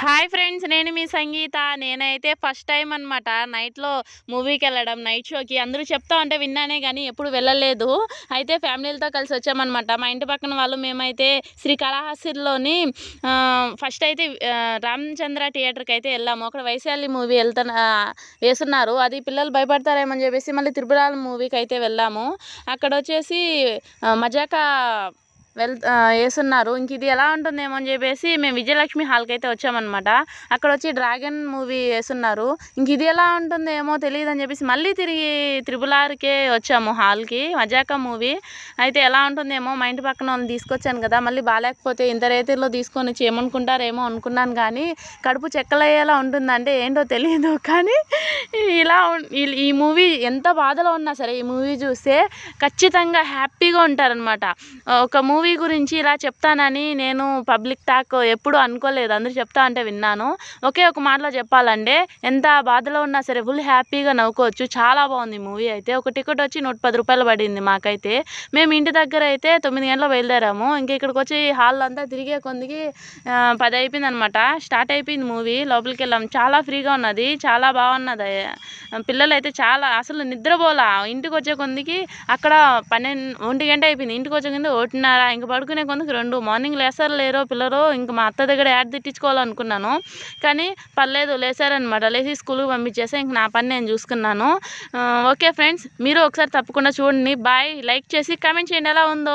Hi friends, నేను మీ సంగీత. నేనైతే first time అనమాట నైట్‌లో మూవీకెళ్ళడం, నైట్ షోకి. అందరూ చెప్తా ఉంటే విన్నానే గానీ ఎప్పుడు వెళ్ళలేదు. అయితే ఫ్యామిలీలతో కలిసి వచ్చామనమాట. మా ఇంటి పక్కన వాళ్ళు మేమైతే శ్రీకాళహస్తిలోని ఫస్ట్ అయితే రామచంద్ర థియేటర్‌కైతే ఎళ్ళాము. అక్కడ వైశాలి మూవీ వేసున్నారు. అది పిల్లలు భయపడతారేమో అని చెప్పేసి మళ్ళీ త్రిపురాల్ మూవీకైతే వెళ్ళాము. అక్కడొచ్చేసి మజాకా ఏసున్నారు. ఇంక ఇది ఎలా ఉంటుందేమో అని చెప్పేసి మేము విజయలక్ష్మి హాల్‌కైతే వచ్చామనమాట. అక్కడొచ్చి డ్రాగన్ మూవీ ఏసున్నారు. ఇంక ఇది ఎలా ఉంటుందేమో తెలీదని చెప్పేసి మళ్ళీ తిరిగి త్రిబుల్ ఆర్‌కే వచ్చాము హాల్‌కి. మజాకా మూవీ అయితే ఎలా ఉంటుందేమో, మా ఇంటి పక్కన వాళ్ళని తీసుకొచ్చాను కదా, మళ్ళీ బాలేకపోతే ఇంత రేతిలో తీసుకొనొచ్చి ఏమనుకుంటారేమో అనుకున్నాను కానీ కడుపు చెక్కలయ్యేలా ఉంటుందంటే ఏంటో తెలీదు. కానీ ఇలా ఈ మూవీ ఎంత బాధలో ఉన్నా సరే ఈ మూవీ చూస్తే ఖచ్చితంగా హ్యాపీగా ఉంటారనమాట. ఒక మూవీ గురించి ఇలా చెప్తానని నేను పబ్లిక్ టాక్ ఎప్పుడు అనుకోలేదు. అందరూ చెప్తా అంటే విన్నాను. ఒకే ఒక మాటలో చెప్పాలంటే ఎంత బాధలో ఉన్నా సరే ఫుల్ హ్యాపీగా నవ్వుకోవచ్చు. చాలా బాగుంది మూవీ అయితే. ఒక టికెట్ వచ్చి ₹110 పడింది మాకైతే. మేము ఇంటి దగ్గర అయితే 9 గంటలకు బయలుదేరాము. ఇంకా ఇక్కడికి వచ్చి హాల్ అంతా తిరిగే కొందికి 10 అయిపోయింది అనమాట. స్టార్ట్ అయిపోయింది మూవీ. లోపలికి వెళ్ళాము. చాలా ఫ్రీగా ఉన్నది, చాలా బాగున్నది. పిల్లలు అయితే చాలా అసలు నిద్రపోలా. ఇంటికి వచ్చే కొందికి అక్కడ 1 గంట అయిపోయింది. ఇంటికి వచ్చే కొంది 1:30. ఇంక పడుకునే కొందికి 2. మార్నింగ్ లేస్తారో లేరో పిల్లలు, ఇంక మా అత్త దగ్గర యాడ్ తిట్టించుకోవాలనుకున్నాను. కానీ పర్లేదు, లేసారనమాట. లేచి స్కూల్కి పంపించేసి ఇంక నా పని నేను చూసుకున్నాను. ఓకే ఫ్రెండ్స్, మీరు ఒకసారి తప్పకుండా చూడండి. బాయ్. లైక్ చేసి కామెంట్ చేయండి ఎలా ఉందో.